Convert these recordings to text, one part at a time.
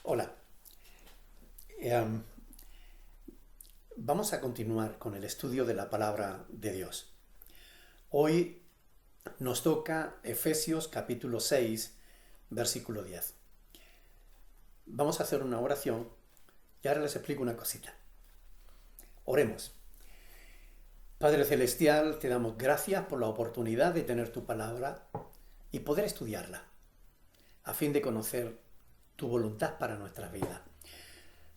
Hola. Em, Vamos a continuar con el estudio de la palabra de Dios. Hoy nos toca Efesios capítulo 6, versículo 10. Vamos a hacer una oración y ahora les explico una cosita. Oremos. Padre Celestial, te damos gracias por la oportunidad de tener tu palabra y poder estudiarla, a fin de conocer tu voluntad para nuestras vidas.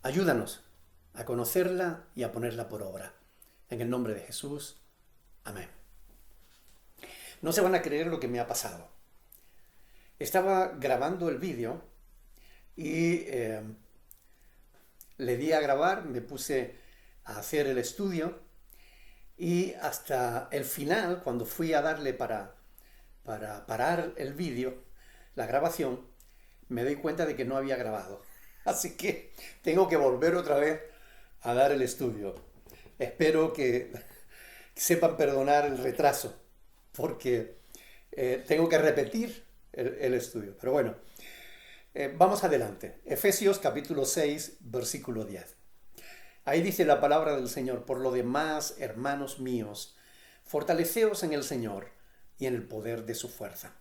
Ayúdanos a conocerla y a ponerla por obra. En el nombre de Jesús. Amén. No se van a creer lo que me ha pasado. Estaba grabando el vídeo y le di a grabar, me puse a hacer el estudio y hasta el final, cuando fui a darle para parar el vídeo, la grabación, me doy cuenta de que no había grabado. Así que tengo que volver otra vez a dar el estudio. Espero que sepan perdonar el retraso, porque tengo que repetir el estudio. Pero bueno, vamos adelante. Efesios capítulo 6, versículo 10. Ahí dice la palabra del Señor: por lo demás, hermanos míos, fortaleceos en el Señor y en el poder de su fuerza.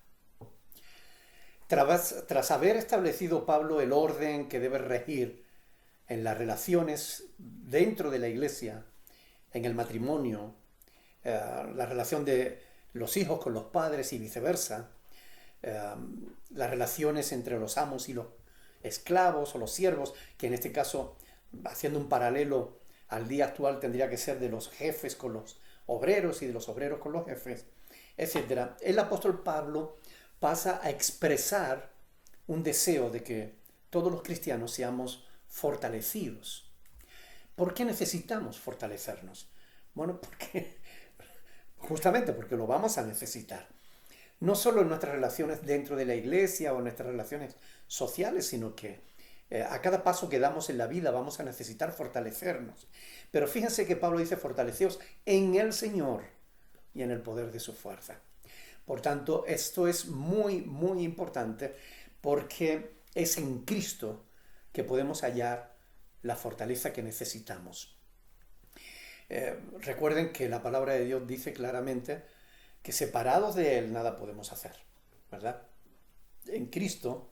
Tras haber establecido Pablo el orden que debe regir en las relaciones dentro de la iglesia, en el matrimonio, la relación de los hijos con los padres y viceversa, las relaciones entre los amos y los esclavos o los siervos, que en este caso, haciendo un paralelo al día actual, tendría que ser de los jefes con los obreros y de los obreros con los jefes, etc. El apóstol Pablo pasa a expresar un deseo de que todos los cristianos seamos fortalecidos. ¿Por qué necesitamos fortalecernos? Bueno, justamente porque lo vamos a necesitar. No solo en nuestras relaciones dentro de la iglesia o en nuestras relaciones sociales, sino que a cada paso que damos en la vida vamos a necesitar fortalecernos. Pero fíjense que Pablo dice: fortaleceos en el Señor y en el poder de su fuerza. Por tanto, esto es muy, muy importante, porque es en Cristo que podemos hallar la fortaleza que necesitamos. Recuerden que la palabra de Dios dice claramente que separados de Él nada podemos hacer, ¿verdad? En Cristo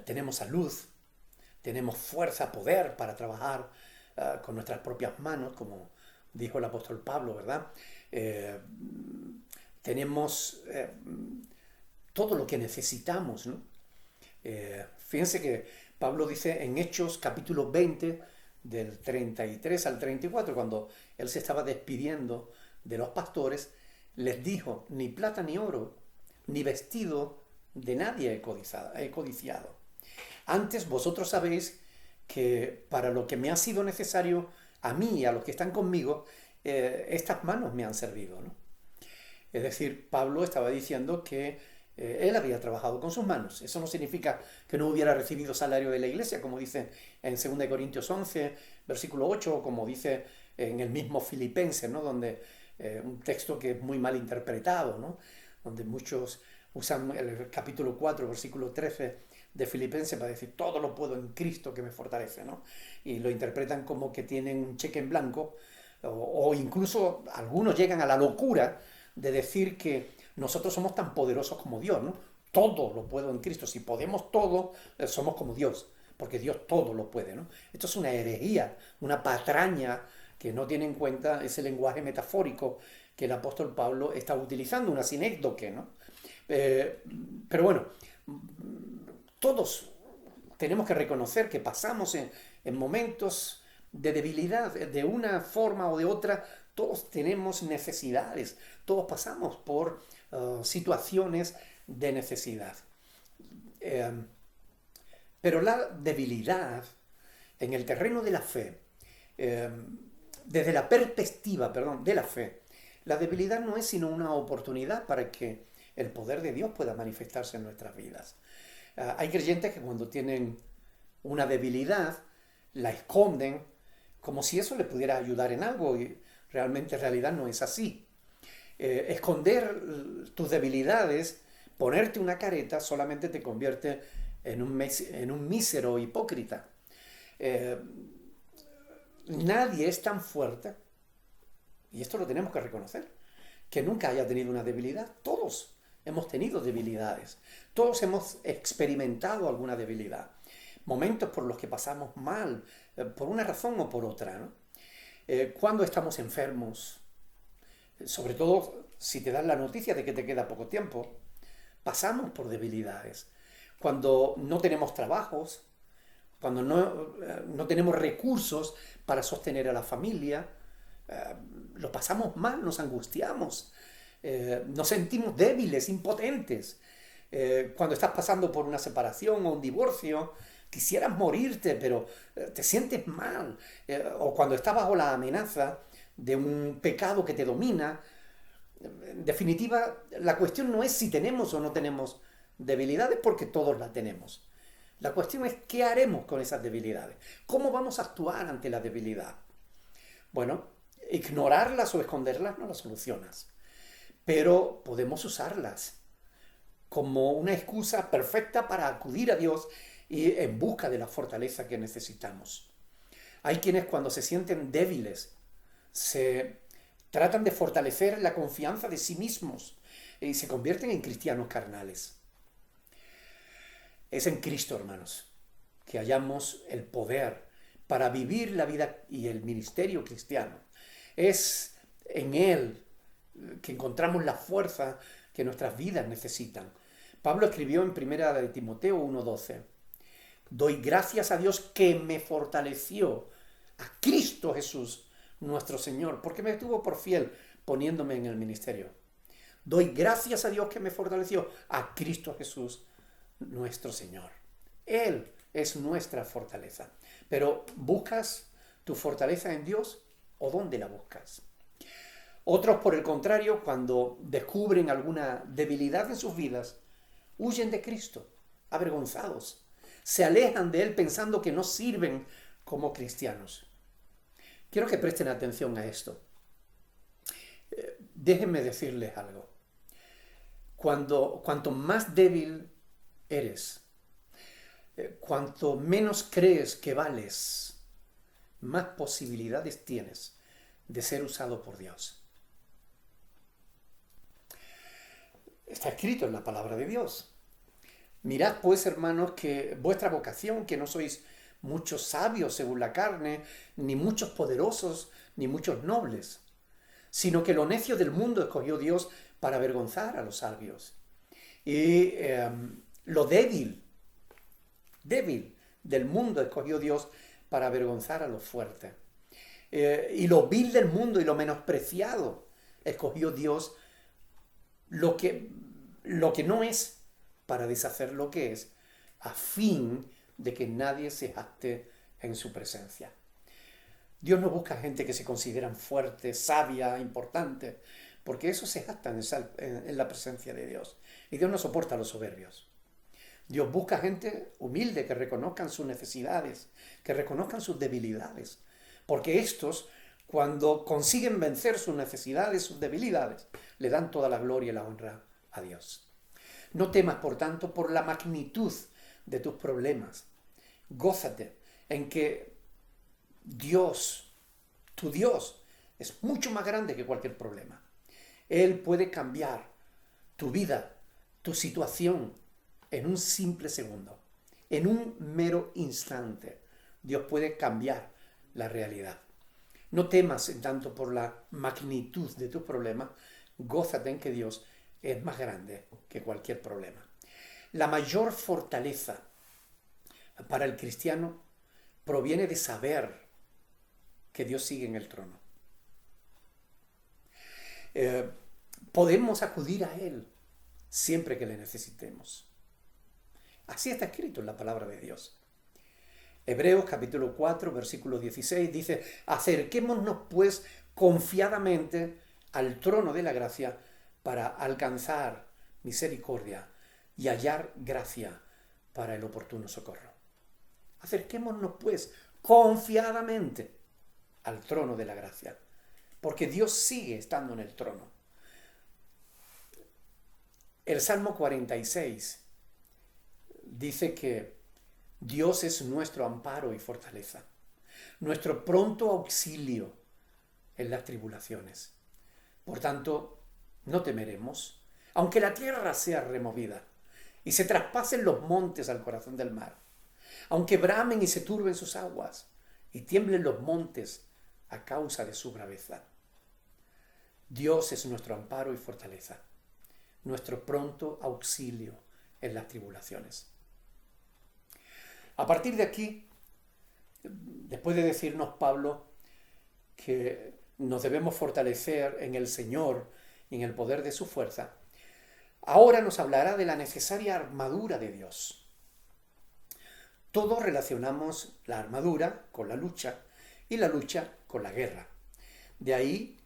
tenemos salud, tenemos fuerza, poder para trabajar con nuestras propias manos, como dijo el apóstol Pablo, ¿verdad? Tenemos todo lo que necesitamos, ¿no? Fíjense que Pablo dice en Hechos capítulo 20, del 33 al 34, cuando él se estaba despidiendo de los pastores, les dijo: ni plata ni oro, ni vestido de nadie he codiciado. Antes vosotros sabéis que para lo que me ha sido necesario a mí y a los que están conmigo, estas manos me han servido, ¿no? Es decir, Pablo estaba diciendo que él había trabajado con sus manos. Eso no significa que no hubiera recibido salario de la iglesia, como dice en 2 Corintios 11, versículo 8, o como dice en el mismo Filipenses, ¿no? Donde un texto que es muy mal interpretado, ¿no? Donde muchos usan el capítulo 4, versículo 13 de Filipenses para decir: todo lo puedo en Cristo que me fortalece, ¿no? Y lo interpretan como que tienen un cheque en blanco, o incluso algunos llegan a la locura de decir que nosotros somos tan poderosos como Dios, ¿no? Todo lo puedo en Cristo. Si podemos todo, somos como Dios, porque Dios todo lo puede, ¿no? Esto es una herejía, una patraña que no tiene en cuenta ese lenguaje metafórico que el apóstol Pablo está utilizando, una sinécdoque, ¿no? Pero bueno, todos tenemos que reconocer que pasamos en momentos de debilidad, de una forma o de otra. Todos tenemos necesidades, todos pasamos por situaciones de necesidad. Pero la debilidad en el terreno de la fe, desde la perspectiva, de la fe, la debilidad no es sino una oportunidad para que el poder de Dios pueda manifestarse en nuestras vidas. Hay creyentes que cuando tienen una debilidad la esconden como si eso les pudiera ayudar en algo, y realmente en realidad no es así. Esconder tus debilidades, ponerte una careta, solamente te convierte en un mísero hipócrita. Eh, Nadie es tan fuerte, y esto lo tenemos que reconocer, que nunca haya tenido una debilidad. Todos hemos tenido debilidades. Todos hemos experimentado alguna debilidad. Momentos por los que pasamos mal, por una razón o por otra, ¿no? Cuando estamos enfermos, sobre todo si te dan la noticia de que te queda poco tiempo, pasamos por debilidades. Cuando no tenemos trabajos, cuando no tenemos recursos para sostener a la familia, lo pasamos mal, nos angustiamos, nos sentimos débiles, impotentes. Cuando estás pasando por una separación o un divorcio, quisieras morirte, pero te sientes mal. O cuando estás bajo la amenaza de un pecado que te domina. En definitiva, la cuestión no es si tenemos o no tenemos debilidades, porque todos las tenemos. La cuestión es qué haremos con esas debilidades. ¿Cómo vamos a actuar ante la debilidad? Bueno, ignorarlas o esconderlas no las solucionas, pero podemos usarlas como una excusa perfecta para acudir a Dios y en busca de la fortaleza que necesitamos. Hay quienes cuando se sienten débiles se tratan de fortalecer la confianza de sí mismos y se convierten en cristianos carnales. Es en Cristo, hermanos, que hallamos el poder para vivir la vida y el ministerio cristiano. Es en Él que encontramos la fuerza que nuestras vidas necesitan. Pablo escribió en 1 de Timoteo 1:12: doy gracias a Dios que me fortaleció, a Cristo Jesús, nuestro Señor, porque me tuvo por fiel poniéndome en el ministerio. Doy gracias a Dios que me fortaleció, a Cristo Jesús, nuestro Señor. Él es nuestra fortaleza. Pero ¿buscas tu fortaleza en Dios o dónde la buscas? Otros, por el contrario, cuando descubren alguna debilidad en sus vidas, huyen de Cristo, avergonzados. Se alejan de Él pensando que no sirven como cristianos. Quiero que presten atención a esto. Déjenme decirles algo. Cuanto más débil eres, cuanto menos crees que vales, más posibilidades tienes de ser usado por Dios. Está escrito en la palabra de Dios. Mirad pues, hermanos, que vuestra vocación, que no sois muchos sabios según la carne, ni muchos poderosos, ni muchos nobles, sino que lo necio del mundo escogió Dios para avergonzar a los sabios. Y lo débil del mundo escogió Dios para avergonzar a los fuertes. Y lo vil del mundo y lo menospreciado escogió Dios, lo que no es, para deshacer lo que es, a fin de que nadie se jacte en su presencia. Dios no busca gente que se consideran fuerte, sabia, importante, porque esos se jactan en la presencia de Dios. Y Dios no soporta a los soberbios. Dios busca gente humilde, que reconozcan sus necesidades, que reconozcan sus debilidades, porque estos, cuando consiguen vencer sus necesidades, sus debilidades, le dan toda la gloria y la honra a Dios. No temas, por tanto, por la magnitud de tus problemas. Gózate en que Dios, tu Dios, es mucho más grande que cualquier problema. Él puede cambiar tu vida, tu situación, en un simple segundo, en un mero instante. Dios puede cambiar la realidad. No temas en tanto por la magnitud de tus problemas, gózate en que Dios es más grande que cualquier problema. La mayor fortaleza para el cristiano proviene de saber que Dios sigue en el trono. Podemos acudir a Él siempre que le necesitemos. Así está escrito en la palabra de Dios. Hebreos capítulo 4, versículo 16 dice: acerquémonos pues confiadamente al trono de la gracia para alcanzar misericordia y hallar gracia para el oportuno socorro. Acerquémonos pues confiadamente al trono de la gracia, porque Dios sigue estando en el trono. El Salmo 46 dice que Dios es nuestro amparo y fortaleza, nuestro pronto auxilio en las tribulaciones. Por tanto, no temeremos, aunque la tierra sea removida y se traspasen los montes al corazón del mar, aunque bramen y se turben sus aguas y tiemblen los montes a causa de su braveza. Dios es nuestro amparo y fortaleza, nuestro pronto auxilio en las tribulaciones. A partir de aquí, después de decirnos Pablo que nos debemos fortalecer en el Señor y en el poder de su fuerza, ahora nos hablará de la necesaria armadura de Dios. Todos relacionamos la armadura con la lucha y la lucha con la guerra. De ahí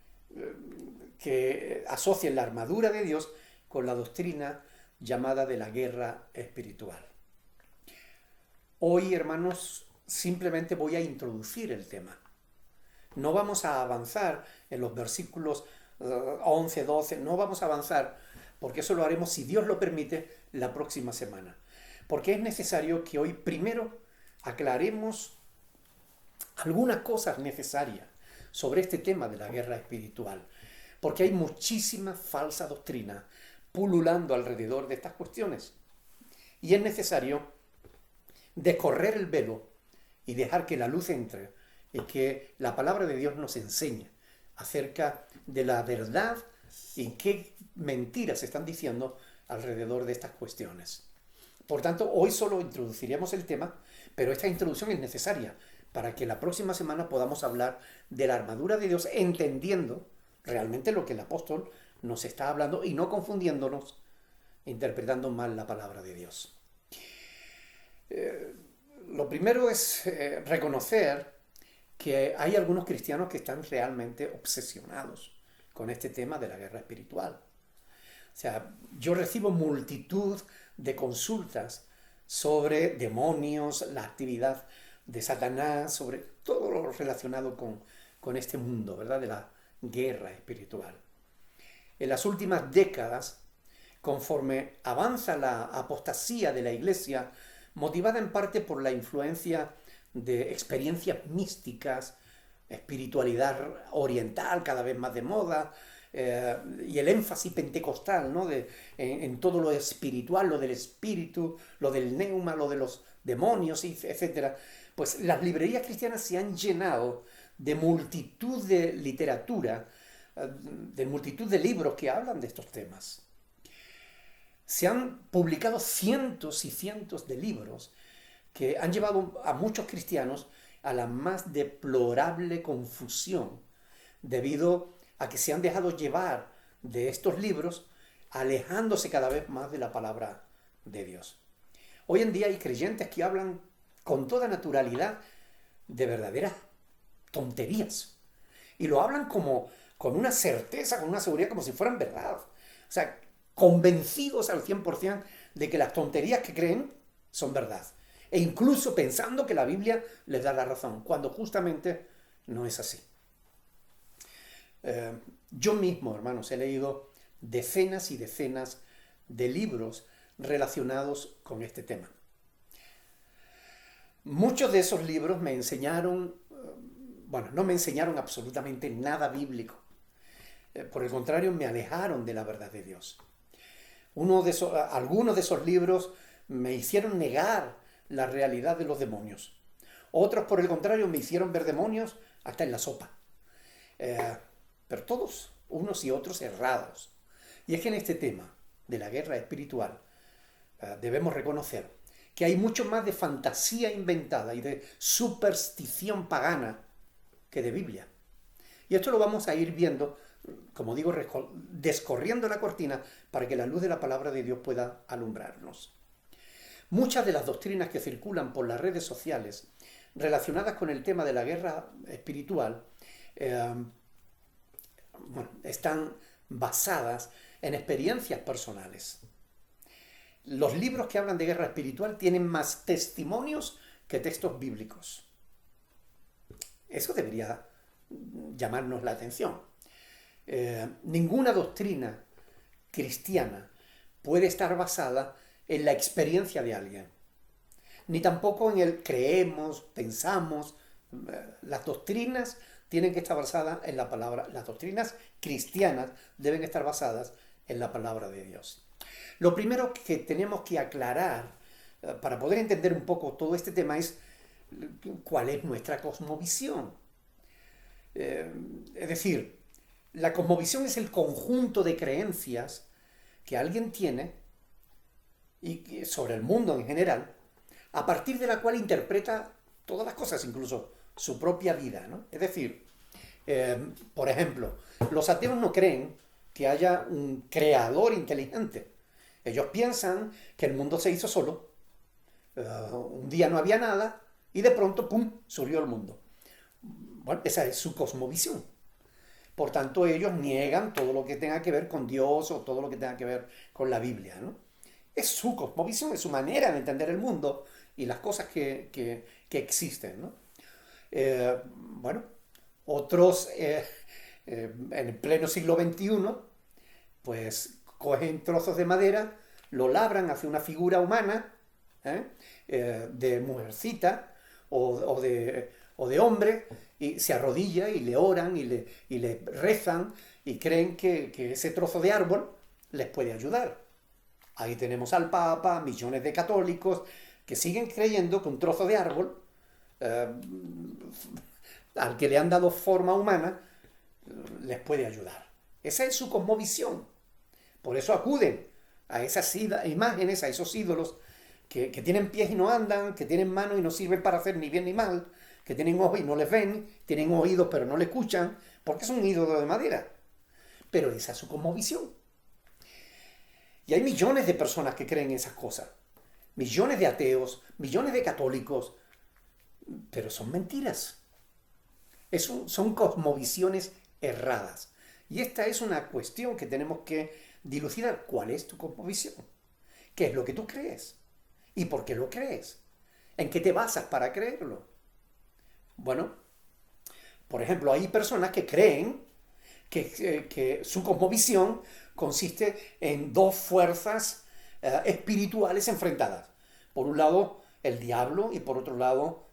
que asocien la armadura de Dios con la doctrina llamada de la guerra espiritual. Hoy, hermanos, simplemente voy a introducir el tema. No vamos a avanzar en los versículos 11, 12, no vamos a avanzar, porque eso lo haremos, si Dios lo permite, la próxima semana. Porque es necesario que hoy primero aclaremos algunas cosas necesarias sobre este tema de la guerra espiritual, porque hay muchísima falsa doctrina pululando alrededor de estas cuestiones. Y es necesario descorrer el velo y dejar que la luz entre y que la palabra de Dios nos enseñe acerca de la verdad y qué mentiras se están diciendo alrededor de estas cuestiones. Por tanto, hoy solo introduciremos el tema, pero esta introducción es necesaria para que la próxima semana podamos hablar de la armadura de Dios, entendiendo realmente lo que el apóstol nos está hablando y no confundiéndonos, interpretando mal la palabra de Dios. Lo primero es reconocer que hay algunos cristianos que están realmente obsesionados con este tema de la guerra espiritual. O sea, yo recibo multitud de consultas sobre demonios, la actividad de Satanás, sobre todo lo relacionado con este mundo, ¿verdad?, de la guerra espiritual. En las últimas décadas, conforme avanza la apostasía de la Iglesia, motivada en parte por la influencia de experiencias místicas, espiritualidad oriental cada vez más de moda, y el énfasis pentecostal, ¿no?, en todo lo espiritual, lo del espíritu, lo del neuma, lo de los demonios, etc. Pues las librerías cristianas se han llenado de multitud de literatura, de multitud de libros que hablan de estos temas. Se han publicado cientos y cientos de libros que han llevado a muchos cristianos a la más deplorable confusión, debido a que se han dejado llevar de estos libros, alejándose cada vez más de la palabra de Dios. Hoy en día hay creyentes que hablan con toda naturalidad de verdaderas tonterías, y lo hablan como con una certeza, con una seguridad, como si fueran verdad. O sea, convencidos al 100% de que las tonterías que creen son verdad. E incluso pensando que la Biblia les da la razón, cuando justamente no es así. Yo mismo, hermanos, he leído decenas y decenas de libros relacionados con este tema. Muchos de esos libros me enseñaron, no me enseñaron absolutamente nada bíblico. Por el contrario, me alejaron de la verdad de Dios. Algunos de esos libros me hicieron negar la realidad de los demonios. Otros, por el contrario, me hicieron ver demonios hasta en la sopa. Pero todos, unos y otros, errados. Y es que en este tema de la guerra espiritual debemos reconocer que hay mucho más de fantasía inventada y de superstición pagana que de Biblia. Y esto lo vamos a ir viendo, como digo, descorriendo la cortina para que la luz de la palabra de Dios pueda alumbrarnos. Muchas de las doctrinas que circulan por las redes sociales relacionadas con el tema de la guerra espiritual están basadas en experiencias personales. Los libros que hablan de guerra espiritual tienen más testimonios que textos bíblicos. Eso debería llamarnos la atención. Ninguna doctrina cristiana puede estar basada en la experiencia de alguien. ni tampoco en el creemos, pensamos. Las doctrinas tienen que estar basadas en la palabra, las doctrinas cristianas deben estar basadas en la palabra de Dios. Lo primero que tenemos que aclarar para poder entender un poco todo este tema es cuál es nuestra cosmovisión. Es decir, la cosmovisión es el conjunto de creencias que alguien tiene y sobre el mundo en general, a partir de la cual interpreta todas las cosas, incluso su propia vida, ¿no? Es decir, por ejemplo, los ateos no creen que haya un creador inteligente. Ellos piensan que el mundo se hizo solo. Un día no había nada y de pronto, ¡pum!, surgió el mundo. Bueno, esa es su cosmovisión. Por tanto, ellos niegan todo lo que tenga que ver con Dios o todo lo que tenga que ver con la Biblia, ¿no? Es su cosmovisión, es su manera de entender el mundo y las cosas que existen, ¿no? Bueno, otros en el pleno siglo XXI, pues cogen trozos de madera, lo labran hacia una figura humana, de mujercita o de hombre, y se arrodilla y le oran y le rezan y creen que ese trozo de árbol les puede ayudar. Ahí tenemos al Papa, millones de católicos que siguen creyendo que un trozo de árbol al que le han dado forma humana les puede ayudar. Esa es su cosmovisión. Por eso acuden a esas imágenes, a esos ídolos que tienen pies y no andan, que tienen manos y no sirven para hacer ni bien ni mal, que tienen ojos y no les ven, tienen oídos pero no le escuchan, porque es un ídolo de madera. Pero esa es su cosmovisión. Y hay millones de personas que creen esas cosas. Millones de ateos, millones de católicos, pero son mentiras. Son cosmovisiones erradas. Y esta es una cuestión que tenemos que dilucidar. ¿Cuál es tu cosmovisión? ¿Qué es lo que tú crees? ¿Y por qué lo crees? ¿En qué te basas para creerlo? Bueno, por ejemplo, hay personas que creen que su cosmovisión consiste en dos fuerzas espirituales enfrentadas. Por un lado, el diablo y por otro lado,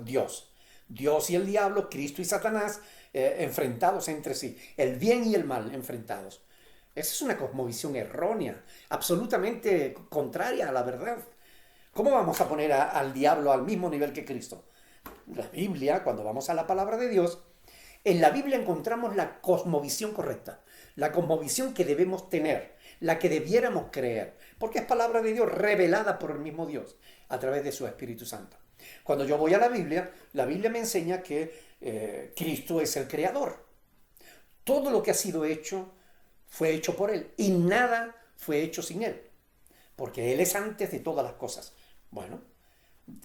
Dios. Dios y el diablo, Cristo y Satanás, enfrentados entre sí. El bien y el mal enfrentados. Esa es una cosmovisión errónea, absolutamente contraria a la verdad. ¿Cómo vamos a poner al diablo al mismo nivel que Cristo? La Biblia, cuando vamos a la palabra de Dios, en la Biblia encontramos la cosmovisión correcta, la cosmovisión que debemos tener, la que debiéramos creer, porque es palabra de Dios revelada por el mismo Dios a través de su Espíritu Santo. Cuando yo voy a la Biblia me enseña que Cristo es el creador. Todo lo que ha sido hecho fue hecho por Él y nada fue hecho sin Él, porque Él es antes de todas las cosas. Bueno,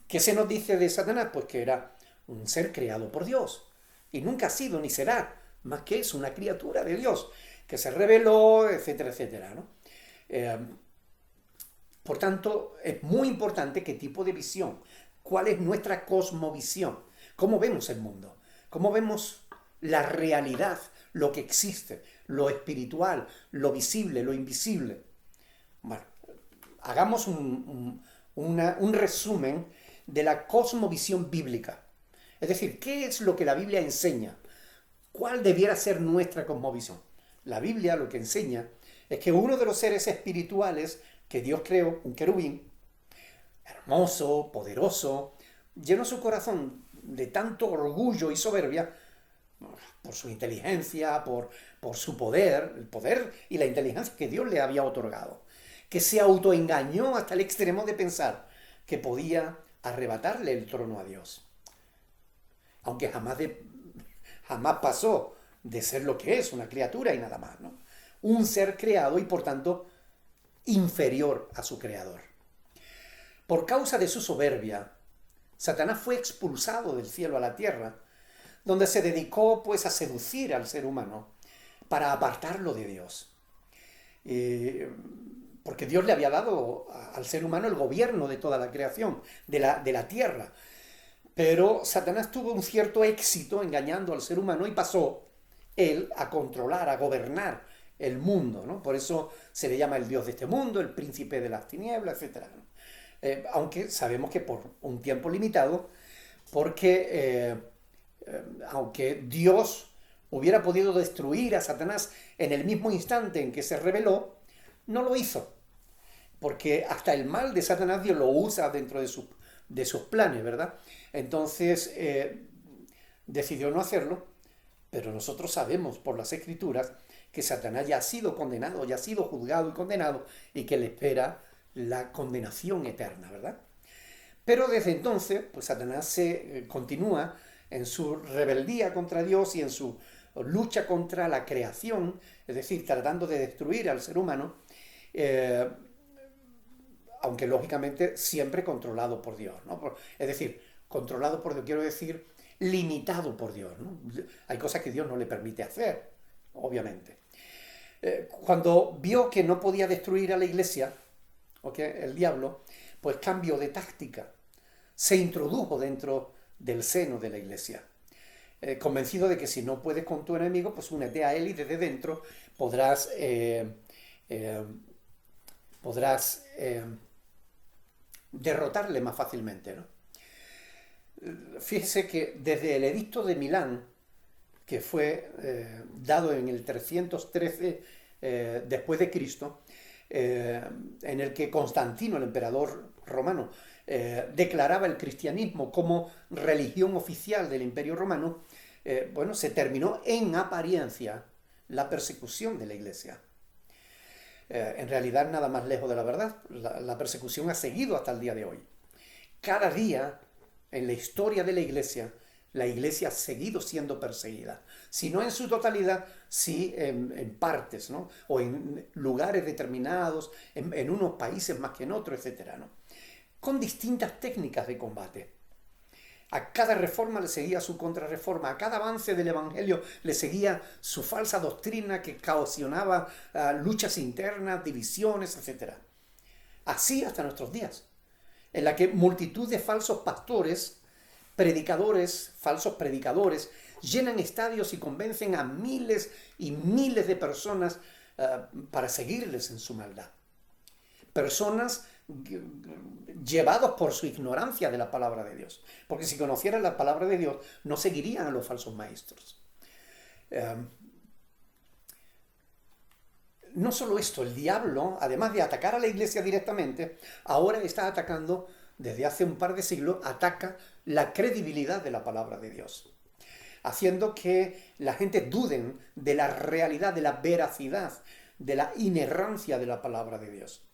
¿qué se nos dice de Satanás? Pues que era un ser creado por Dios y nunca ha sido ni será más que es una criatura de Dios que se reveló, etcétera, etcétera, ¿no? Por tanto, es muy importante qué tipo de visión, cuál es nuestra cosmovisión, cómo vemos el mundo, cómo vemos la realidad, lo que existe, lo espiritual, lo visible, lo invisible. Bueno, hagamos un resumen de la cosmovisión bíblica. Es decir, ¿qué es lo que la Biblia enseña? ¿Cuál debiera ser nuestra cosmovisión? La Biblia lo que enseña es que uno de los seres espirituales que Dios creó, un querubín, hermoso, poderoso, llenó su corazón de tanto orgullo y soberbia por su inteligencia, por su poder, el poder y la inteligencia que Dios le había otorgado, que se autoengañó hasta el extremo de pensar que podía arrebatarle el trono a Dios. Aunque jamás pasó de ser lo que es, una criatura y nada más, ¿no? Un ser creado y por tanto inferior a su creador. Por causa de su soberbia, Satanás fue expulsado del cielo a la tierra, donde se dedicó pues a seducir al ser humano para apartarlo de Dios. Porque Dios le había dado al ser humano el gobierno de toda la creación, de la tierra. Pero Satanás tuvo un cierto éxito engañando al ser humano y pasó él a controlar, a gobernar el mundo, ¿no? Por eso se le llama el Dios de este mundo, el príncipe de las tinieblas, etc., ¿no? aunque sabemos que por un tiempo limitado, porque aunque Dios hubiera podido destruir a Satanás en el mismo instante en que se rebeló, no lo hizo, porque hasta el mal de Satanás Dios lo usa dentro de sus planes, ¿verdad? Entonces decidió no hacerlo, pero nosotros sabemos por las Escrituras que Satanás ya ha sido condenado, ya ha sido juzgado y condenado, y que le espera la condenación eterna, ¿verdad? Pero desde entonces, pues Satanás se continúa en su rebeldía contra Dios y en su lucha contra la creación, es decir, tratando de destruir al ser humano, eh, aunque lógicamente siempre controlado por Dios, ¿no? Es decir, controlado por Dios, quiero decir, limitado por Dios, ¿no? Hay cosas que Dios no le permite hacer, obviamente. Cuando vio que no podía destruir a la iglesia, ¿okay?, el diablo, pues cambió de táctica, se introdujo dentro del seno de la iglesia, convencido de que si no puedes con tu enemigo, pues únete a él y desde dentro podrás, podrás derrotarle más fácilmente, ¿no? Fíjese que desde el edicto de Milán, que fue dado en el 313 después de Cristo, en el que Constantino, el emperador romano, declaraba el cristianismo como religión oficial del Imperio Romano, bueno, se terminó en apariencia la persecución de la iglesia. En realidad nada más lejos de la verdad. La persecución ha seguido hasta el día de hoy. Cada día en la historia de la iglesia ha seguido siendo perseguida. Si no en su totalidad, sí en partes, ¿no? O en lugares determinados, en unos países más que en otros, etcétera, ¿no? Con distintas técnicas de combate. A cada reforma le seguía su contrarreforma, a cada avance del Evangelio le seguía su falsa doctrina que ocasionaba luchas internas, divisiones, etc. Así hasta nuestros días, en la que multitud de falsos pastores, predicadores, falsos predicadores, llenan estadios y convencen a miles y miles de personas para seguirles en su maldad. Personas llevados por su ignorancia de la palabra de Dios. Porque si conocieran la palabra de Dios, no seguirían a los falsos maestros. No solo esto, el diablo, además de atacar a la iglesia directamente, ahora está atacando, desde hace un par de siglos, ataca la credibilidad de la palabra de Dios, haciendo que la gente duden de la realidad, de la veracidad, de la inerrancia de la palabra de Dios.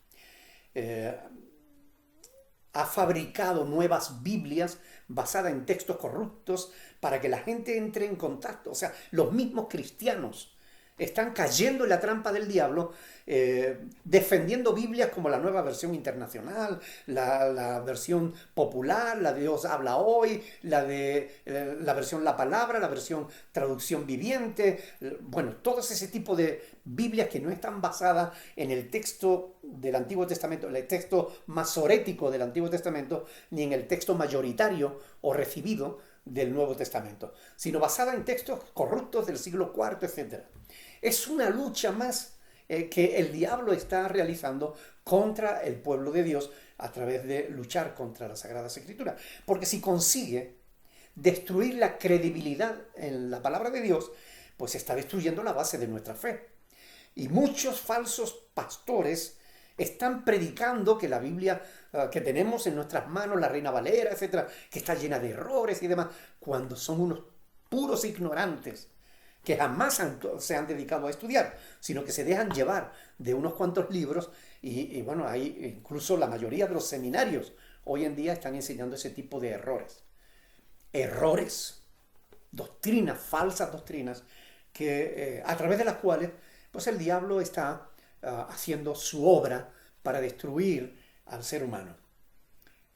Ha fabricado nuevas Biblias basadas en textos corruptos para que la gente entre en contacto. O sea, los mismos cristianos están cayendo en la trampa del diablo, defendiendo Biblias como la Nueva Versión Internacional, la versión popular, la de Dios habla hoy, la versión La Palabra, la versión Traducción Viviente, bueno, todo ese tipo de Biblias que no están basadas en el texto del Antiguo Testamento, en el texto masorético del Antiguo Testamento, ni en el texto mayoritario o recibido del Nuevo Testamento, sino basada en textos corruptos del siglo IV, etc. Es una lucha más que el diablo está realizando contra el pueblo de Dios a través de luchar contra las Sagradas Escrituras. Porque si consigue destruir la credibilidad en la palabra de Dios, pues está destruyendo la base de nuestra fe. Y muchos falsos pastores están predicando que la Biblia que tenemos en nuestras manos, la Reina Valera, etcétera, que está llena de errores y demás, cuando son unos puros ignorantes que jamás se han dedicado a estudiar, sino que se dejan llevar de unos cuantos libros y bueno, hay incluso la mayoría de los seminarios hoy en día están enseñando ese tipo de errores. Errores, doctrinas, falsas doctrinas, que, a través de las cuales pues el diablo está haciendo su obra para destruir al ser humano.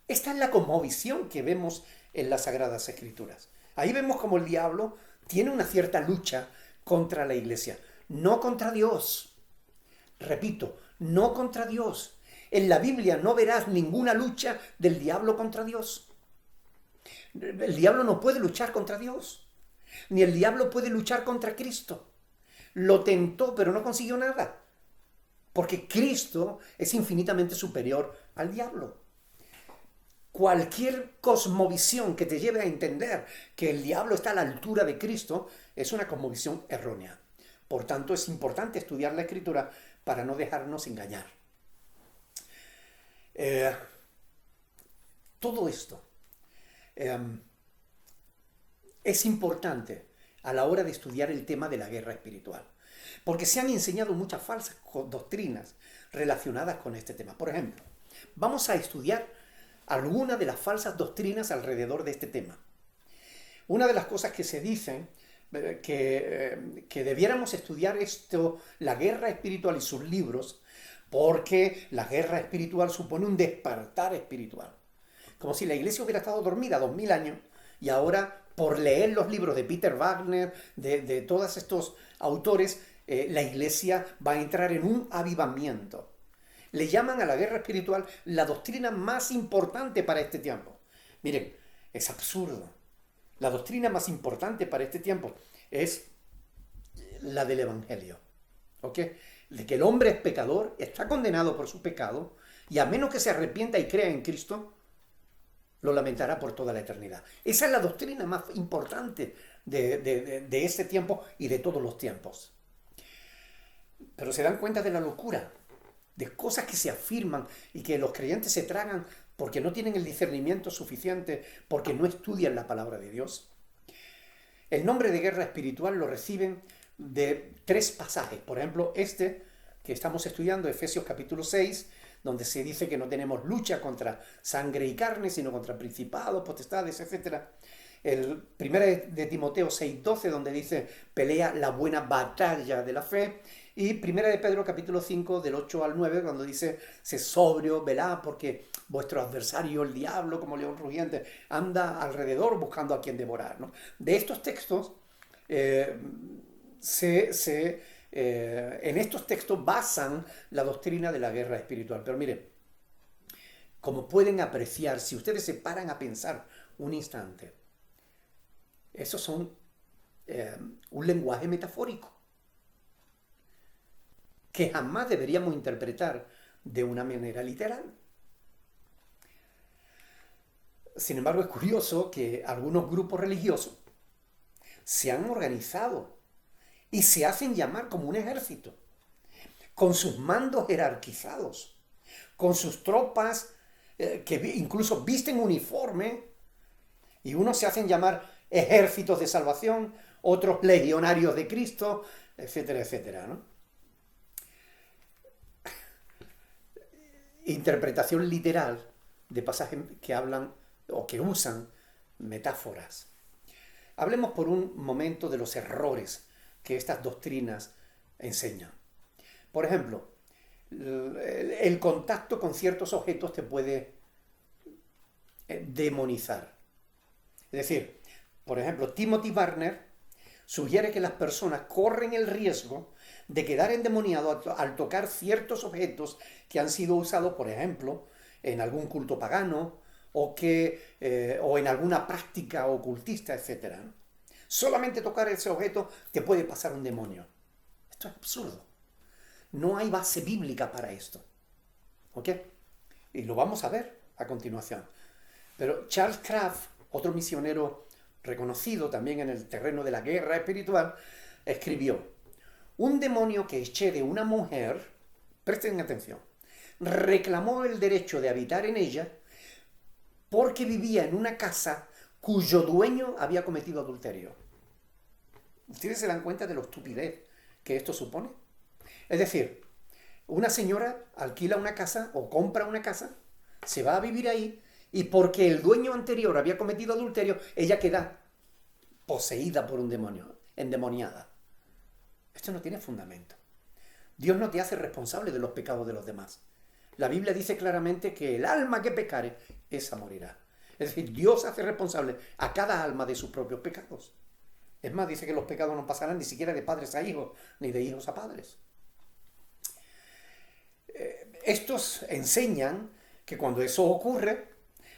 Esta es la cosmovisión que vemos en las Sagradas Escrituras. Ahí vemos como el diablo tiene una cierta lucha contra la iglesia, no contra Dios. Repito, no contra Dios. En la Biblia no verás ninguna lucha del diablo contra Dios. El diablo no puede luchar contra Dios, ni el diablo puede luchar contra Cristo. Lo tentó, pero no consiguió nada, porque Cristo es infinitamente superior al diablo. Cualquier cosmovisión que te lleve a entender que el diablo está a la altura de Cristo es una cosmovisión errónea. Por tanto, es importante estudiar la Escritura para no dejarnos engañar. Todo esto es importante a la hora de estudiar el tema de la guerra espiritual, porque se han enseñado muchas falsas doctrinas relacionadas con este tema. Por ejemplo, vamos a estudiar algunas de las falsas doctrinas alrededor de este tema. Una de las cosas que se dicen que debiéramos estudiar esto, la guerra espiritual y sus libros, porque la guerra espiritual supone un despertar espiritual. Como si la iglesia hubiera estado dormida 2000 años y ahora, por leer los libros de Peter Wagner, de todos estos autores, la iglesia va a entrar en un avivamiento. Le llaman a la guerra espiritual la doctrina más importante para este tiempo. Miren, es absurdo. La doctrina más importante para este tiempo es la del Evangelio. ¿Ok? De que el hombre es pecador, está condenado por su pecado, y a menos que se arrepienta y crea en Cristo, lo lamentará por toda la eternidad. Esa es la doctrina más importante de este tiempo y de todos los tiempos. Pero se dan cuenta de la locura, de cosas que se afirman y que los creyentes se tragan porque no tienen el discernimiento suficiente, porque no estudian la palabra de Dios. El nombre de guerra espiritual lo reciben de 3 pasajes. Por ejemplo, este que estamos estudiando, Efesios capítulo 6, donde se dice que no tenemos lucha contra sangre y carne, sino contra principados, potestades, etc. El 1 de Timoteo 6:12, donde dice pelea la buena batalla de la fe. Y 1 de Pedro capítulo 5, del 8 al 9, cuando dice, sé sobrio, velad, porque vuestro adversario, el diablo, como león rugiente, anda alrededor buscando a quien devorar, ¿no? De estos textos, en estos textos basan la doctrina de la guerra espiritual. Pero miren, como pueden apreciar, si ustedes se paran a pensar un instante, esos son un lenguaje metafórico que jamás deberíamos interpretar de una manera literal. Sin embargo, es curioso que algunos grupos religiosos se han organizado y se hacen llamar como un ejército, con sus mandos jerarquizados, con sus tropas que incluso visten uniforme, y unos se hacen llamar ejércitos de salvación, otros legionarios de Cristo, etcétera, etcétera, ¿no? Interpretación literal de pasajes que hablan o que usan metáforas. Hablemos por un momento de los errores que estas doctrinas enseñan. Por ejemplo, el contacto con ciertos objetos te puede demonizar. Es decir, por ejemplo, Timothy Wagner sugiere que las personas corren el riesgo de quedar endemoniados al tocar ciertos objetos que han sido usados, por ejemplo, en algún culto pagano o en alguna práctica ocultista, etc. Solamente tocar ese objeto te puede pasar un demonio. Esto es absurdo. No hay base bíblica para esto. ¿Ok? Y lo vamos a ver a continuación. Pero Charles Kraft, otro misionero reconocido también en el terreno de la guerra espiritual, escribió: un demonio que eché de una mujer, presten atención, reclamó el derecho de habitar en ella porque vivía en una casa cuyo dueño había cometido adulterio. ¿Ustedes se dan cuenta de lo estupidez que esto supone? Es decir, una señora alquila una casa o compra una casa, se va a vivir ahí, y porque el dueño anterior había cometido adulterio, ella queda poseída por un demonio, endemoniada. Esto no tiene fundamento. Dios no te hace responsable de los pecados de los demás. La Biblia dice claramente que el alma que pecare, esa morirá. Es decir, Dios hace responsable a cada alma de sus propios pecados. Es más, dice que los pecados no pasarán ni siquiera de padres a hijos, ni de hijos a padres. Estos enseñan que cuando eso ocurre,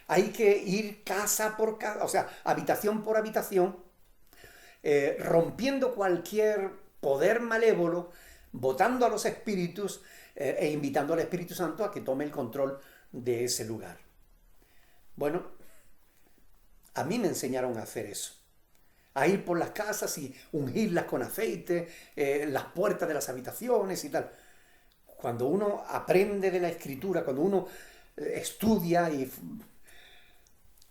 hay que ir casa por casa, o sea, habitación por habitación, rompiendo cualquier poder malévolo, votando a los espíritus e invitando al Espíritu Santo a que tome el control de ese lugar. Bueno, a mí me enseñaron a hacer eso. A ir por las casas y ungirlas con aceite, las puertas de las habitaciones y tal. Cuando uno aprende de la escritura, cuando uno estudia y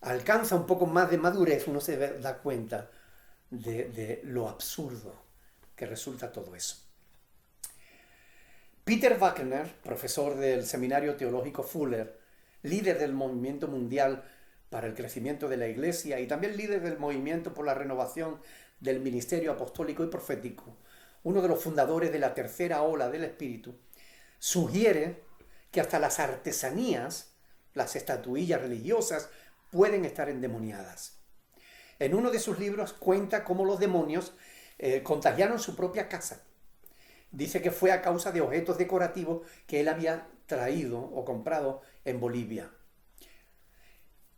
alcanza un poco más de madurez, uno se da cuenta de lo absurdo que resulta todo eso. Peter Wagner, profesor del Seminario Teológico Fuller, líder del movimiento mundial para el crecimiento de la Iglesia y también líder del movimiento por la renovación del ministerio apostólico y profético, uno de los fundadores de la tercera ola del Espíritu, sugiere que hasta las artesanías, las estatuillas religiosas, pueden estar endemoniadas. En uno de sus libros cuenta cómo los demonios contagiaron su propia casa. Dice que fue a causa de objetos decorativos que él había traído o comprado en Bolivia.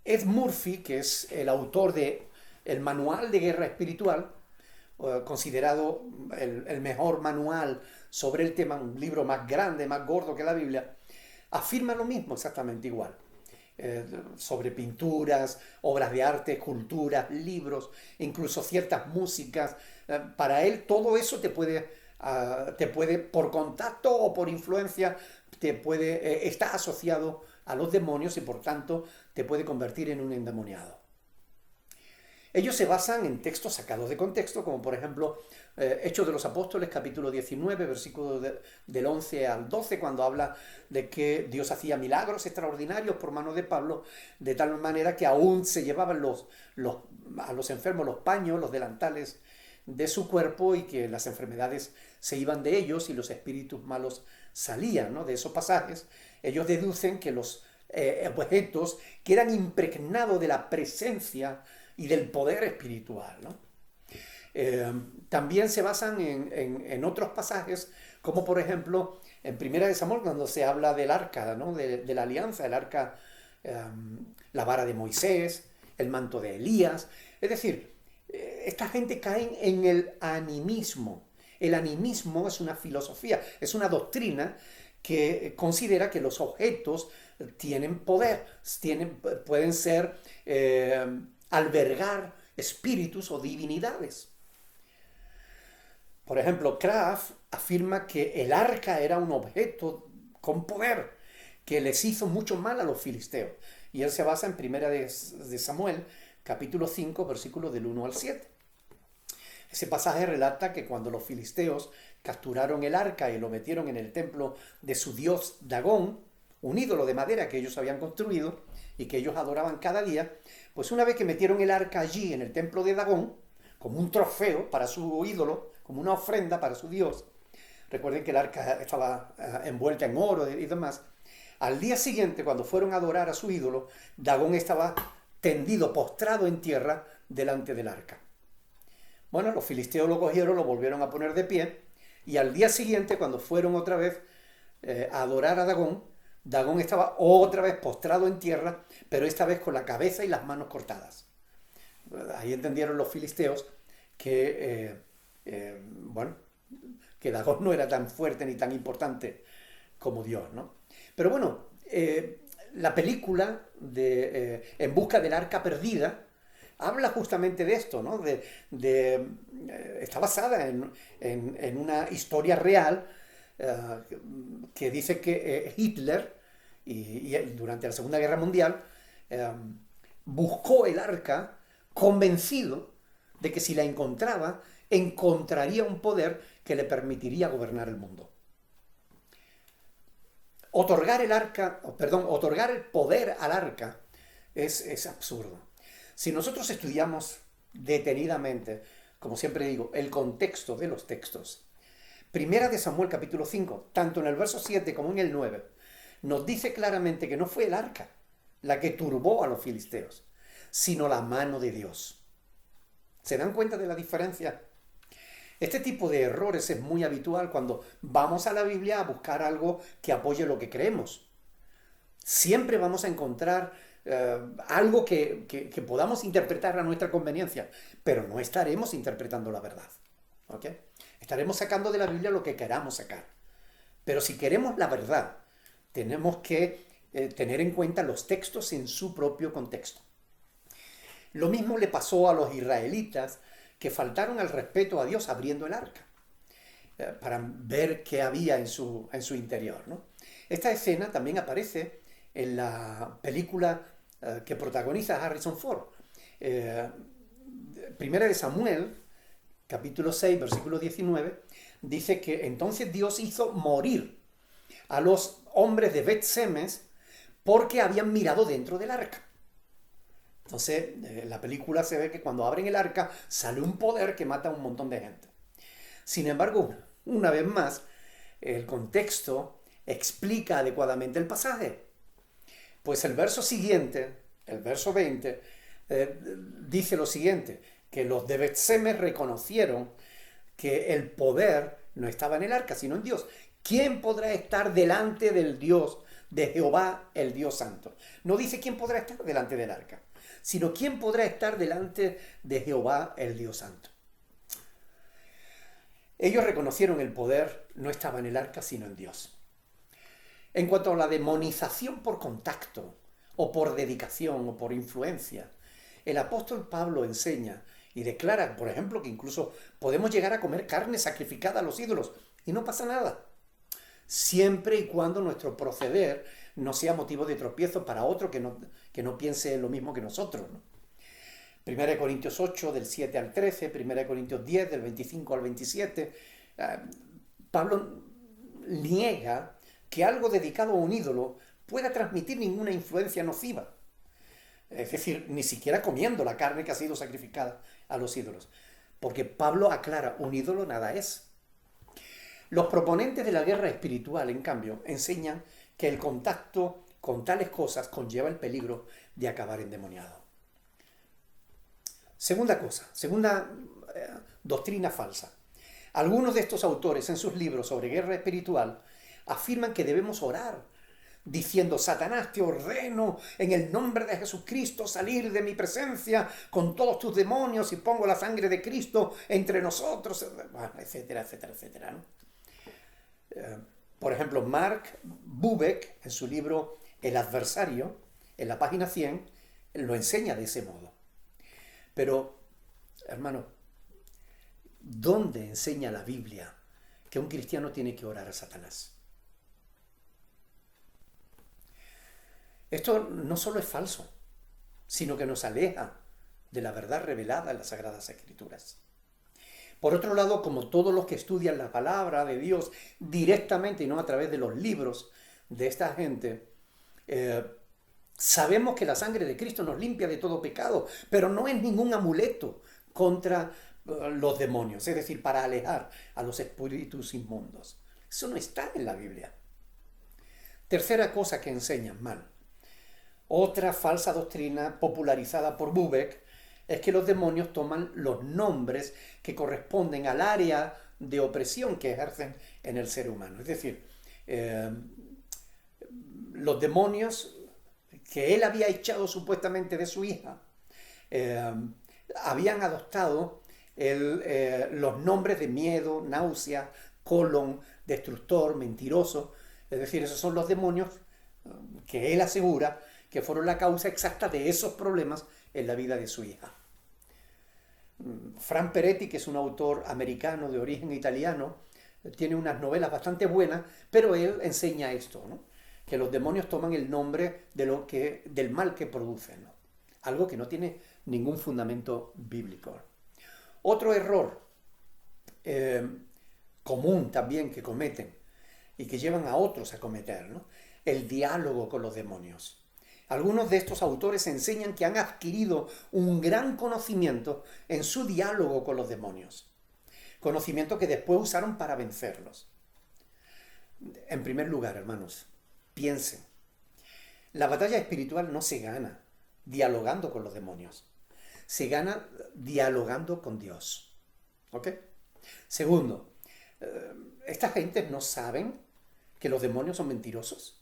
Ed Murphy, que es el autor de El Manual de Guerra Espiritual, considerado el mejor manual sobre el tema, un libro más grande, más gordo que la Biblia, afirma lo mismo exactamente igual. Sobre pinturas, obras de arte, esculturas, libros, incluso ciertas músicas. Para él todo eso te puede, por contacto o por influencia, está asociado a los demonios y por tanto te puede convertir en un endemoniado. Ellos se basan en textos sacados de contexto, como por ejemplo Hechos de los Apóstoles, capítulo 19, versículos del 11 al 12, cuando habla de que Dios hacía milagros extraordinarios por mano de Pablo, de tal manera que aún se llevaban a los enfermos los paños, los delantales de su cuerpo, y que las enfermedades se iban de ellos y los espíritus malos salían, ¿no? De esos pasajes, ellos deducen que los objetos quedan impregnados de la presencia y del poder espiritual, ¿no? También se basan en otros pasajes, como por ejemplo en Primera de Samuel, cuando se habla del arca, ¿no? de la alianza, el arca, la vara de Moisés, el manto de Elías. Es decir, esta gente cae en el animismo. El animismo es una filosofía, es una doctrina que considera que los objetos tienen poder, pueden ser, albergar espíritus o divinidades. Por ejemplo, Kraft afirma que el arca era un objeto con poder que les hizo mucho mal a los filisteos. Y él se basa en Primera de Samuel, capítulo 5, versículos del 1 al 7. Ese pasaje relata que cuando los filisteos capturaron el arca y lo metieron en el templo de su dios Dagón, un ídolo de madera que ellos habían construido y que ellos adoraban cada día, pues una vez que metieron el arca allí en el templo de Dagón, como un trofeo para su ídolo, como una ofrenda para su dios, recuerden que el arca estaba envuelta en oro y demás, al día siguiente, cuando fueron a adorar a su ídolo, Dagón estaba tendido, postrado en tierra delante del arca. Bueno, los filisteos lo cogieron, lo volvieron a poner de pie, y al día siguiente, cuando fueron otra vez a adorar a Dagón, Dagón estaba otra vez postrado en tierra, pero esta vez con la cabeza y las manos cortadas. Ahí entendieron los filisteos que, que Dagón no era tan fuerte ni tan importante como Dios, ¿no? Pero bueno, la película En busca del arca perdida habla justamente de esto, ¿no? Está basada en una historia real, que dice que Hitler, y durante la Segunda Guerra Mundial, buscó el arca convencido de que si la encontraba, encontraría un poder que le permitiría gobernar el mundo. Otorgar el poder al arca es absurdo. Si nosotros estudiamos detenidamente, como siempre digo, el contexto de los textos, Primera de Samuel capítulo 5, tanto en el verso 7 como en el 9, nos dice claramente que no fue el arca la que turbó a los filisteos, sino la mano de Dios. ¿Se dan cuenta de la diferencia? Este tipo de errores es muy habitual cuando vamos a la Biblia a buscar algo que apoye lo que creemos. Siempre vamos a encontrar algo que podamos interpretar a nuestra conveniencia, pero no estaremos interpretando la verdad. ¿Ok? Estaremos sacando de la Biblia lo que queramos sacar. Pero si queremos la verdad, tenemos que tener en cuenta los textos en su propio contexto. Lo mismo le pasó a los israelitas que faltaron al respeto a Dios abriendo el arca para ver qué había en su interior, ¿no? Esta escena también aparece en la película que protagoniza Harrison Ford. Primera de Samuel, capítulo 6, versículo 19, dice que entonces Dios hizo morir a los hombres de Bet-Semes porque habían mirado dentro del arca. Entonces, en la película se ve que cuando abren el arca sale un poder que mata a un montón de gente. Sin embargo, una vez más, el contexto explica adecuadamente el pasaje. Pues el verso siguiente, el verso 20, dice lo siguiente, que los de Bet-Semes reconocieron que el poder no estaba en el arca, sino en Dios. ¿Quién podrá estar delante del Dios, de Jehová, el Dios Santo? No dice quién podrá estar delante del arca, sino quién podrá estar delante de Jehová, el Dios Santo. Ellos reconocieron el poder, no estaba en el arca, sino en Dios. En cuanto a la demonización por contacto, o por dedicación, o por influencia, el apóstol Pablo enseña y declara, por ejemplo, que incluso podemos llegar a comer carne sacrificada a los ídolos y no pasa nada, siempre y cuando nuestro proceder no sea motivo de tropiezo para otro que no piense lo mismo que nosotros, ¿no? 1 Corintios 8, del 7 al 13, 1 Corintios 10, del 25 al 27, Pablo niega que algo dedicado a un ídolo pueda transmitir ninguna influencia nociva. Es decir, ni siquiera comiendo la carne que ha sido sacrificada a los ídolos. Porque Pablo aclara, un ídolo nada es. Los proponentes de la guerra espiritual, en cambio, enseñan que el contacto con tales cosas conlleva el peligro de acabar endemoniado. Segunda cosa, segunda doctrina falsa. Algunos de estos autores en sus libros sobre guerra espiritual afirman que debemos orar diciendo: Satanás, te ordeno en el nombre de Jesucristo salir de mi presencia con todos tus demonios y pongo la sangre de Cristo entre nosotros, bueno, etcétera, etcétera, etcétera, ¿no? Por ejemplo, Mark Bubeck, en su libro El adversario, en la página 100, lo enseña de ese modo. Pero, hermano, ¿dónde enseña la Biblia que un cristiano tiene que orar a Satanás? Esto no solo es falso, sino que nos aleja de la verdad revelada en las Sagradas Escrituras. Por otro lado, como todos los que estudian la palabra de Dios directamente y no a través de los libros de esta gente, sabemos que la sangre de Cristo nos limpia de todo pecado, pero no es ningún amuleto contra los demonios, es decir, para alejar a los espíritus inmundos. Eso no está en la Biblia. Tercera cosa que enseñan mal. Otra falsa doctrina popularizada por Bubeck es que los demonios toman los nombres que corresponden al área de opresión que ejercen en el ser humano. Es decir, los demonios que él había echado supuestamente de su hija habían adoptado los nombres de miedo, náusea, colon, destructor, mentiroso. Es decir, esos son los demonios que él asegura que fueron la causa exacta de esos problemas en la vida de su hija. Frank Peretti, que es un autor americano de origen italiano, tiene unas novelas bastante buenas, pero él enseña esto, ¿no? Que los demonios toman el nombre del mal que producen, ¿no? Algo que no tiene ningún fundamento bíblico. Otro error común también que cometen y que llevan a otros a cometer, ¿no? El diálogo con los demonios. Algunos de estos autores enseñan que han adquirido un gran conocimiento en su diálogo con los demonios. Conocimiento que después usaron para vencerlos. En primer lugar, hermanos, piensen. La batalla espiritual no se gana dialogando con los demonios. Se gana dialogando con Dios. ¿Ok? Segundo, ¿esta gente no saben que los demonios son mentirosos?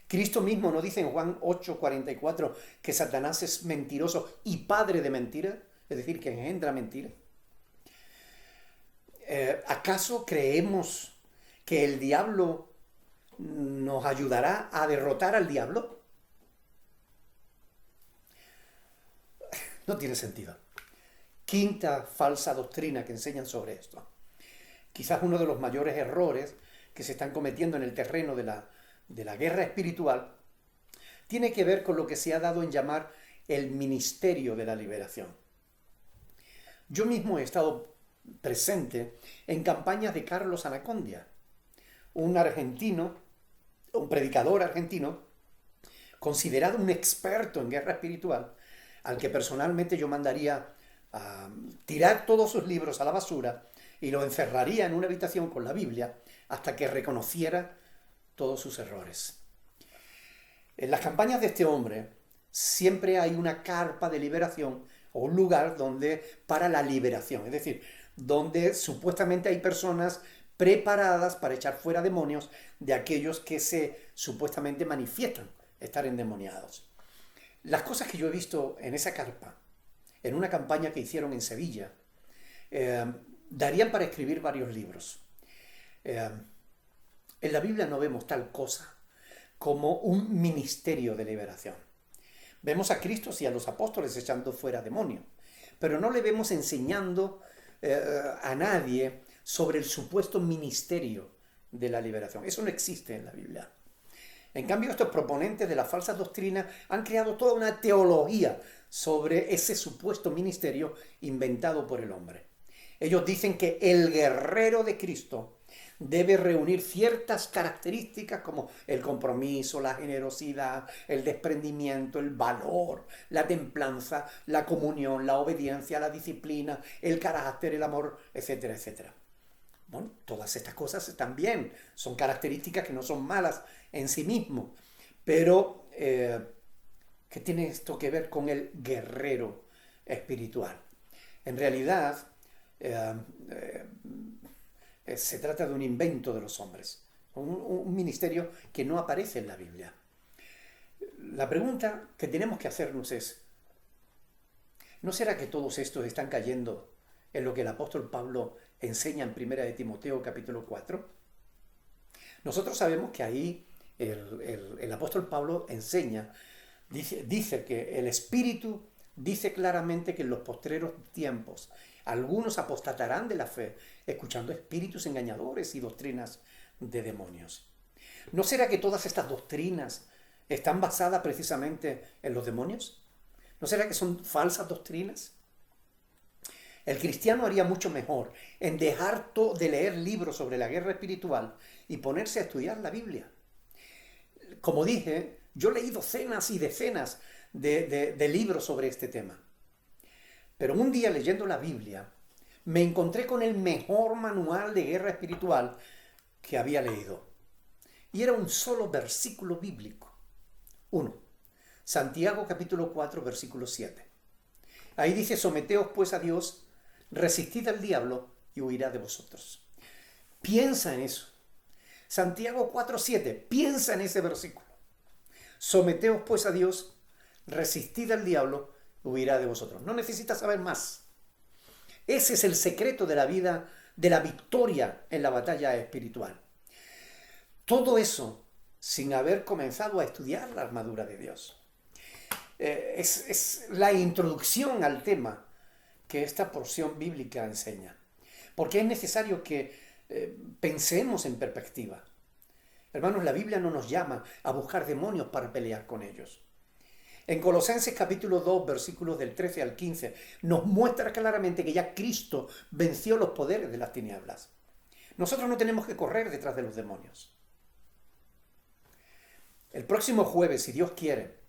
Cristo mismo no dice en Juan 8:44 que Satanás es mentiroso y padre de mentira, es decir, que engendra mentira. ¿Acaso creemos que el diablo nos ayudará a derrotar al diablo? No tiene sentido. Quinta falsa doctrina que enseñan sobre esto. Quizás uno de los mayores errores que se están cometiendo en el terreno de la guerra espiritual tiene que ver con lo que se ha dado en llamar el ministerio de la liberación. Yo mismo he estado presente en campañas de Carlos Anacondia, un argentino, un predicador argentino, considerado un experto en guerra espiritual, al que personalmente yo mandaría a tirar todos sus libros a la basura y lo encerraría en una habitación con la Biblia hasta que reconociera todos sus errores. En las campañas de este hombre siempre hay una carpa de liberación o un lugar para la liberación, es decir, donde supuestamente hay personas preparadas para echar fuera demonios de aquellos que se supuestamente manifiestan estar endemoniados. Las cosas que yo he visto en esa carpa, en una campaña que hicieron en Sevilla, darían para escribir varios libros. En la Biblia no vemos tal cosa como un ministerio de liberación. Vemos a Cristo y a los apóstoles echando fuera demonios, pero no le vemos enseñando a nadie sobre el supuesto ministerio de la liberación. Eso no existe en la Biblia. En cambio, estos proponentes de la falsa doctrina han creado toda una teología sobre ese supuesto ministerio inventado por el hombre. Ellos dicen que el guerrero de Cristo debe reunir ciertas características como el compromiso, la generosidad, el desprendimiento, el valor, la templanza, la comunión, la obediencia, la disciplina, el carácter, el amor, etcétera, etcétera. Bueno, todas estas cosas están bien, son características que no son malas en sí mismo, pero ¿qué tiene esto que ver con el guerrero espiritual? En realidad, se trata de un invento de los hombres, un ministerio que no aparece en la Biblia. La pregunta que tenemos que hacernos es, ¿no será que todos estos están cayendo en lo que el apóstol Pablo enseña en 1 de Timoteo capítulo 4? Nosotros sabemos que ahí el apóstol Pablo enseña, dice que el Espíritu dice claramente que en los postreros tiempos algunos apostatarán de la fe, escuchando espíritus engañadores y doctrinas de demonios. ¿No será que todas estas doctrinas están basadas precisamente en los demonios? ¿No será que son falsas doctrinas? El cristiano haría mucho mejor en dejar de leer libros sobre la guerra espiritual y ponerse a estudiar la Biblia. Como dije, yo leí docenas y decenas de libros sobre este tema. Pero un día leyendo la Biblia, me encontré con el mejor manual de guerra espiritual que había leído. Y era un solo versículo bíblico. 1. Santiago capítulo 4, versículo 7. Ahí dice, someteos pues a Dios, resistid al diablo y huirá de vosotros. Piensa en eso. Santiago 4, 7. Piensa en ese versículo. Someteos pues a Dios, resistid al diablo, huirá de vosotros. No necesitas saber más. Ese es el secreto de la vida, de la victoria en la batalla espiritual. Todo eso sin haber comenzado a estudiar la armadura de Dios. Es la introducción al tema que esta porción bíblica enseña. Porque es necesario que pensemos en perspectiva. Hermanos, la Biblia no nos llama a buscar demonios para pelear con ellos. En Colosenses capítulo 2, versículos del 13 al 15, nos muestra claramente que ya Cristo venció los poderes de las tinieblas. Nosotros no tenemos que correr detrás de los demonios. El próximo jueves, si Dios quiere,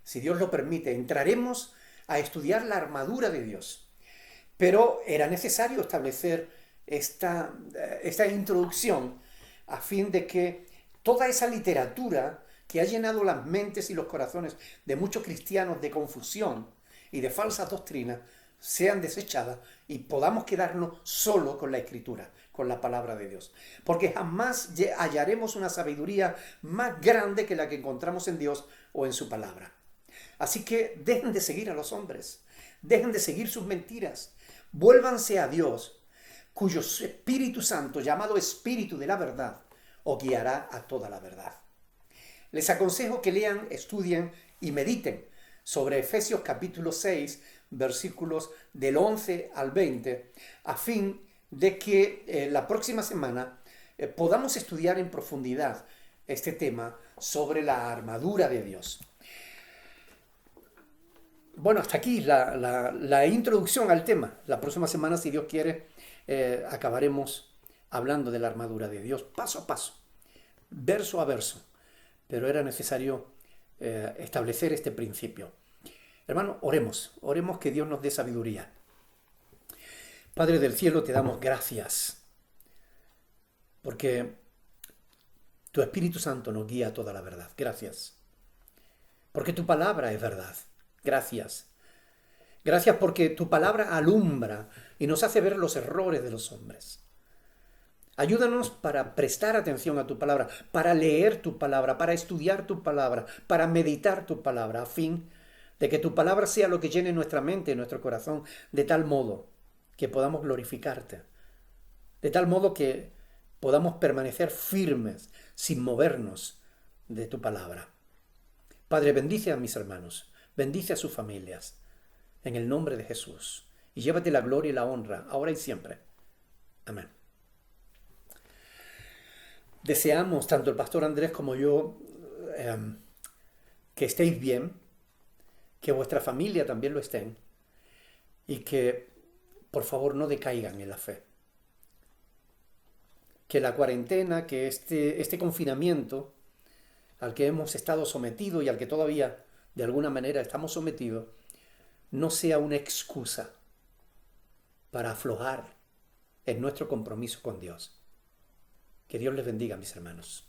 si Dios lo permite, entraremos a estudiar la armadura de Dios. Pero era necesario establecer esta introducción a fin de que toda esa literatura que ha llenado las mentes y los corazones de muchos cristianos de confusión y de falsas doctrinas, sean desechadas y podamos quedarnos solo con la Escritura, con la palabra de Dios. Porque jamás hallaremos una sabiduría más grande que la que encontramos en Dios o en su palabra. Así que dejen de seguir a los hombres, dejen de seguir sus mentiras, vuélvanse a Dios, cuyo Espíritu Santo, llamado Espíritu de la verdad, os guiará a toda la verdad. Les aconsejo que lean, estudien y mediten sobre Efesios capítulo 6, versículos del 11 al 20, a fin de que la próxima semana podamos estudiar en profundidad este tema sobre la armadura de Dios. Bueno, hasta aquí la introducción al tema. La próxima semana, si Dios quiere, acabaremos hablando de la armadura de Dios paso a paso, verso a verso. Pero era necesario establecer este principio. Hermano, oremos que Dios nos dé sabiduría. Padre del cielo, te damos gracias, porque tu Espíritu Santo nos guía a toda la verdad. Gracias. Porque tu palabra es verdad. Gracias. Gracias porque tu palabra alumbra y nos hace ver los errores de los hombres. Ayúdanos para prestar atención a tu palabra, para leer tu palabra, para estudiar tu palabra, para meditar tu palabra, a fin de que tu palabra sea lo que llene nuestra mente y nuestro corazón, de tal modo que podamos glorificarte, de tal modo que podamos permanecer firmes sin movernos de tu palabra. Padre, bendice a mis hermanos, bendice a sus familias, en el nombre de Jesús, y llévate la gloria y la honra, ahora y siempre. Amén. Deseamos, tanto el pastor Andrés como yo, que estéis bien, que vuestra familia también lo estén, y que, por favor, no decaigan en la fe. Que la cuarentena, que este confinamiento al que hemos estado sometidos y al que todavía de alguna manera estamos sometidos, no sea una excusa para aflojar en nuestro compromiso con Dios. Que Dios les bendiga, mis hermanos.